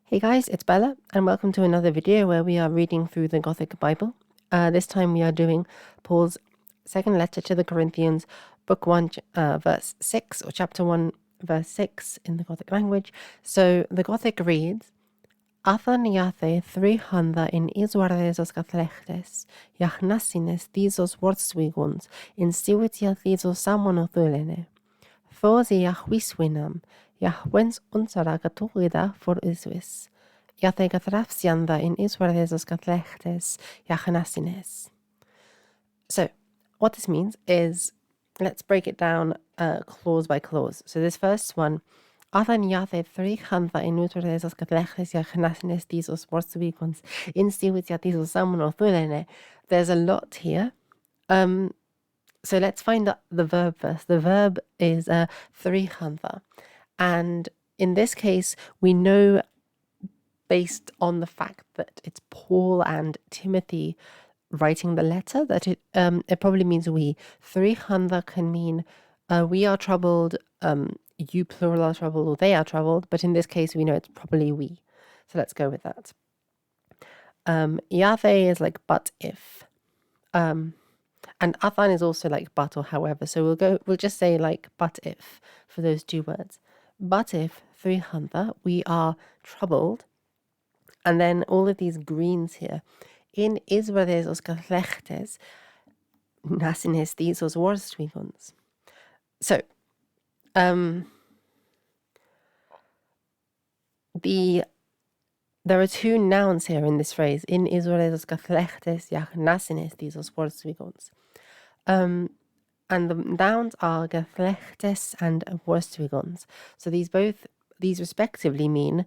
Hey guys, it's Bella, and welcome to another video where we are reading through the Gothic Bible. This time we are doing Paul's second letter to the Corinthians, book 1, verse 6, or chapter 1, verse 6 in the Gothic language. So the Gothic reads, Athan iathe 300 in Isuarezos kathlechtes, Yachnasines thizos wortswiguns, in stiwitia thizos samonothulene. Thosi Yahwiswinam, Yahwens unsara gaturida for Iswis. Yathe gatrafsianda in Iswarezos gatlechtes, Yachnasines. So, what this means is, let's break it down clause by clause. So this first one, Athan yathe 300 in Iswarezos gatlechtes, Yachnasines thizos wortswiguns, in stiwitia thizos samonothulene. There's a lot here. So let's find the verb first. The verb is 300. And in this case, we know based on the fact that it's Paul and Timothy writing the letter that it probably means we. 300 can mean we are troubled, you plural are troubled, or they are troubled. But in this case, we know it's probably we. So let's go with that. Yathe is like but if. And athan is also like but or however. So we'll just say like but if for those two words. But if 300, we are troubled. And then all of these greens here. In Israel's galechtes, nasines thizos worstwiguns. So there are two nouns here in this phrase. In Israel's galechtes, nasines thizos worstwiguns. And the nouns are galechtes and worstwiguns. So these respectively mean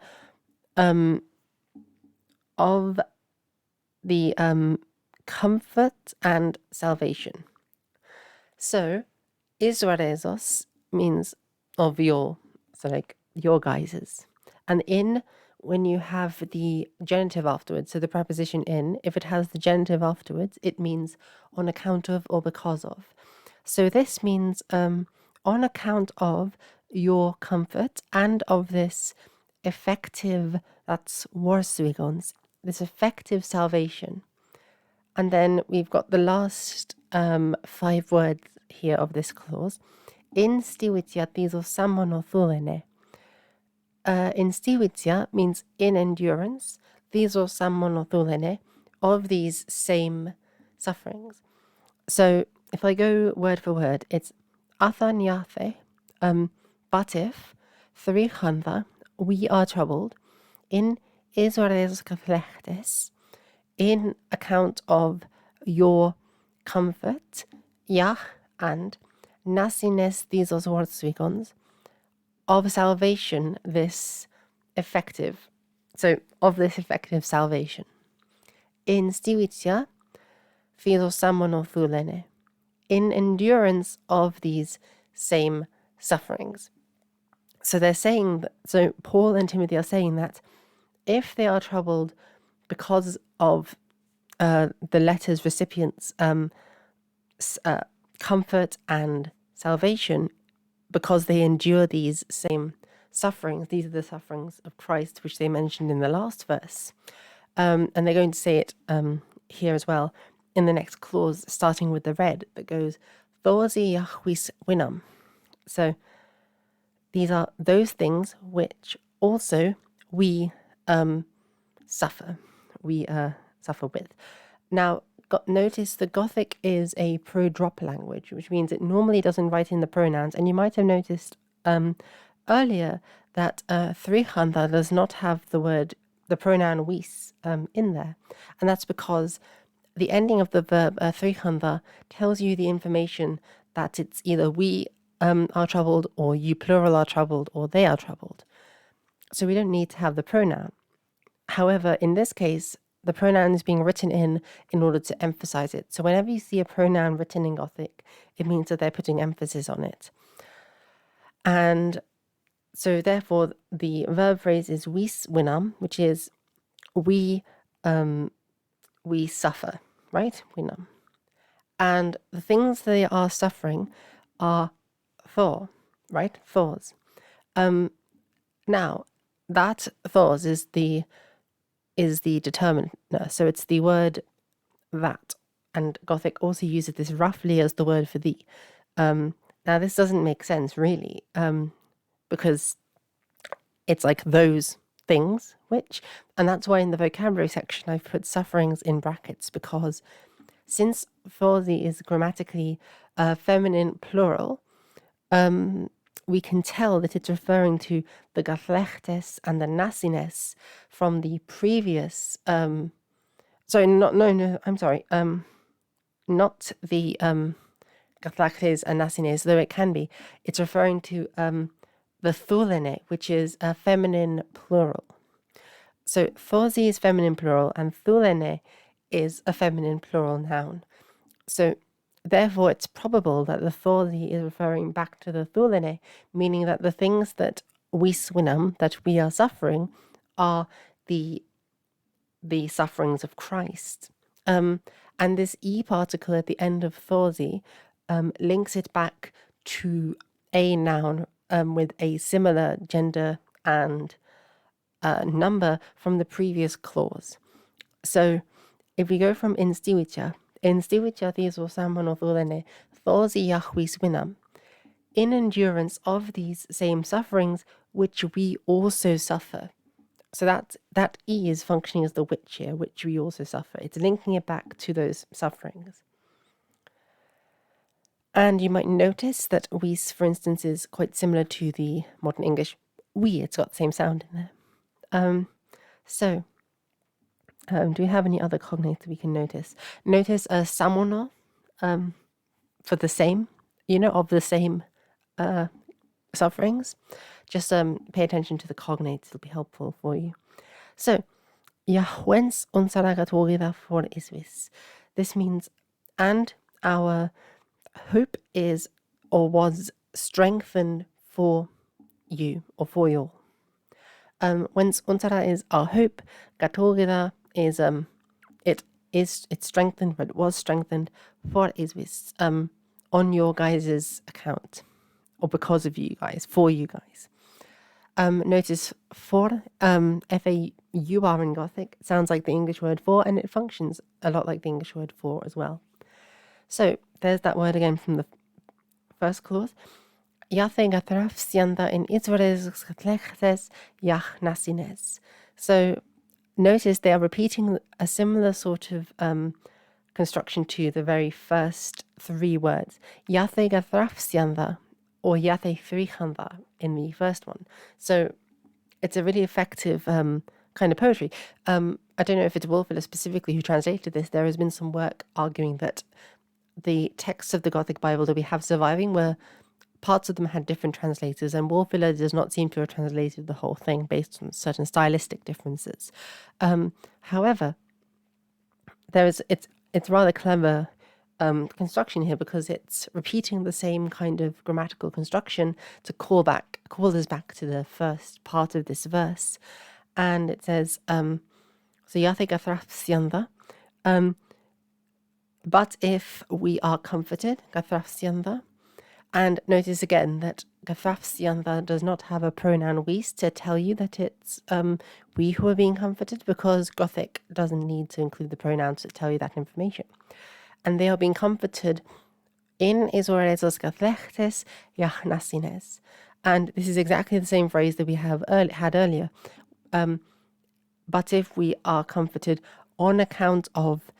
of the comfort and salvation. So Israelizos means of your, so like your guys's. And in, when you have the genitive afterwards, so the preposition in, if it has the genitive afterwards, it means on account of or because of. So this means on account of your comfort and of this effective, that's worswigons, this effective salvation. And then we've got the last 5 words here of this clause. In stiwitia thizos samonothulene. In stiwitia means in endurance, thizos samonothulene, of these same sufferings. So if I go word for word, it's athan yathe, but if 300, we are troubled, in Israel's kathlechtes, in account of your comfort, yah, and nasines thizos wortswigons, of salvation, this effective, so of this effective salvation. In stiwitia, thizos samonothulene, in endurance of these same sufferings. So they're saying that, so Paul and Timothy are saying that if they are troubled because of the letter's recipients' comfort and salvation, because they endure these same sufferings, these are the sufferings of Christ, which they mentioned in the last verse. And they're going to say it here as well in the next clause, starting with the red, that goes, Thosi Yahwis winam. So these are those things which also we suffer. We suffer with. Now, notice the Gothic is a pro-drop language, which means it normally doesn't write in the pronouns. And you might have noticed earlier that 300 does not have the pronoun wis in there. And that's because the ending of the verb 300 tells you the information that it's either we are troubled, or you plural are troubled, or they are troubled. So we don't need to have the pronoun. However, in this case, the pronoun is being written in order to emphasize it. So whenever you see a pronoun written in Gothic, it means that they're putting emphasis on it. And so therefore, the verb phrase is vis winam, which is we suffer, right? Winam. And the things they are suffering are thor, right? Thors. Now, that thos is the determiner. So it's the word that. And Gothic also uses this roughly as the word for the. Now, this doesn't make sense, really, because it's like those things, and that's why in the vocabulary section I've put sufferings in brackets, because since thosi is grammatically feminine plural, we can tell that it's referring to the gatlechtes and the nasines from the previous. I'm sorry, not the gatlechtes and nasines, though it can be. It's referring to the thulene, which is a feminine plural. So thosi is feminine plural and thulene is a feminine plural noun. So therefore, it's probable that the thosi is referring back to the thulene, meaning that the things that we swinam, that we are suffering, are the sufferings of Christ. And this e particle at the end of thosi links it back to a noun with a similar gender and number from the previous clause. So if we go from in stiwicha these thulene, thosi yahwis winam, in endurance of these same sufferings which we also suffer. So that E is functioning as the which here, which we also suffer. It's linking it back to those sufferings. And you might notice that wis, for instance, is quite similar to the modern English we. It's got the same sound in there. Do we have any other cognates we can notice? Notice a samono for the same, of the same sufferings. Just pay attention to the cognates. It'll be helpful for you. So, Yahwens unsaragatorida for isvis. This means, and our hope is or was strengthened for you or for you all. Whence unsara is our hope, gatorida is it's strengthened, but it was strengthened for isvis on your guys' account, or because of you guys, for you guys. Notice for F-A-U-R in Gothic sounds like the English word for, and it functions a lot like the English word for as well. So there's that word again from the first clause. So notice they are repeating a similar sort of construction to the very first three words. Or yathe thrichanda in the first one. So it's a really effective kind of poetry. I don't know if it's Wolfiller specifically who translated this. There has been some work arguing that the texts of the Gothic Bible that we have surviving were parts of them had different translators, and Wolfiller does not seem to have translated the whole thing based on certain stylistic differences. However, it's rather clever construction here, because it's repeating the same kind of grammatical construction to call us back to the first part of this verse. And it says, but if we are comforted, and notice again that does not have a pronoun wis to tell you that it's we who are being comforted, because Gothic doesn't need to include the pronouns to tell you that information. And they are being comforted in Israel's gatlechtes yachnasines. And this is exactly the same phrase that we had earlier. But if we are comforted on account of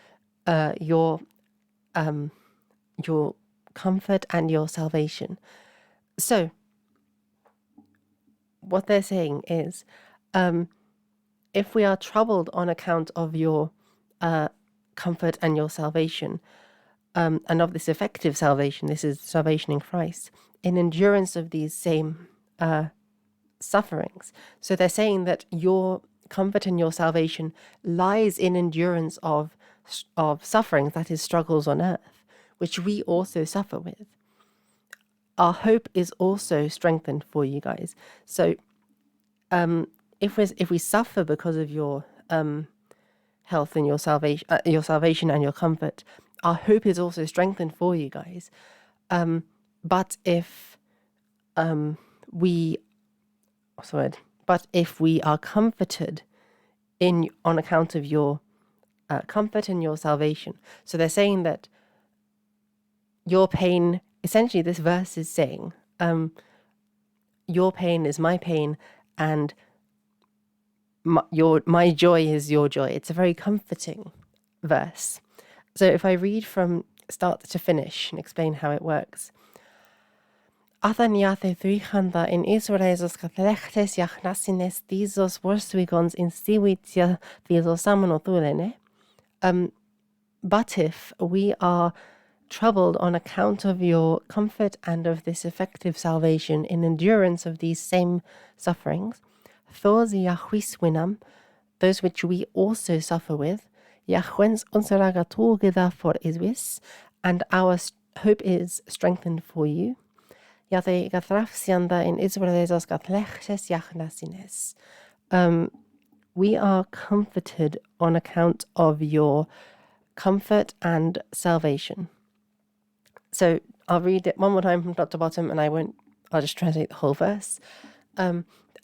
your comfort and your salvation. So what they're saying is, if we are troubled on account of your comfort and your salvation, and of this effective salvation, this is salvation in Christ, in endurance of these same sufferings. So they're saying that your comfort and your salvation lies in endurance of sufferings, that is, struggles on earth, which we also suffer with. Our hope is also strengthened for you guys. So if we suffer because of your health and your salvation and your comfort, our hope is also strengthened for you guys. But if but if we are comforted on account of your comfort and your salvation. So they're saying that your pain, essentially this verse is saying, your pain is my pain, and my joy is your joy. It's a very comforting verse. So if I read from start to finish and explain how it works. Athaniathe thrichanda in Israelis kathlechtes yachnasines thizos vorswigons in stiwitia thizos samonotulene. But if we are troubled on account of your comfort and of this effective salvation in endurance of these same sufferings, those yachwiswinam, those which we also suffer with, yachwens unseragaturgeda for iswis, and our hope is strengthened for you. Yate gatrafsianda in Israelis gatlechtes yachnasines. We are comforted on account of your comfort and salvation. So I'll read it one more time from top to bottom, and I'll just translate the whole verse.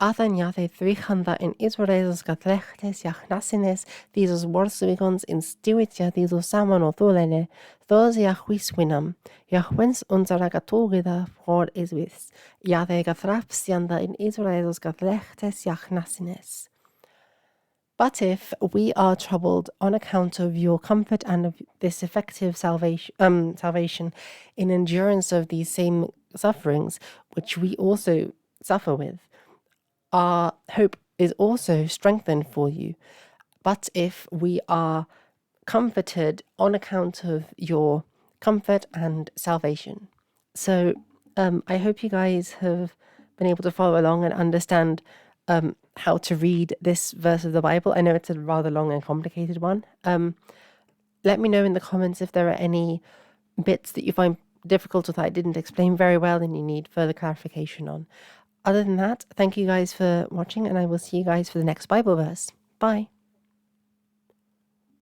Athanyathe thrichanda in Israelis gatlechtes yachnasines, these worswigons in stiwitia, these samonotulene, those yachwiswinam, yachwens unseragaturgeda for iswis, yate gatrapsianda in Israelis gatlechtes yachnasines. But if we are troubled on account of your comfort and of this effective salvation in endurance of these same sufferings, which we also suffer with, our hope is also strengthened for you. But if we are comforted on account of your comfort and salvation. So I hope you guys have been able to follow along and understand how to read this verse of the Bible. I know it's a rather long and complicated one. Let me know in the comments if there are any bits that you find difficult or that I didn't explain very well and you need further clarification on. Other than that, thank you guys for watching, and I will see you guys for the next Bible verse. Bye.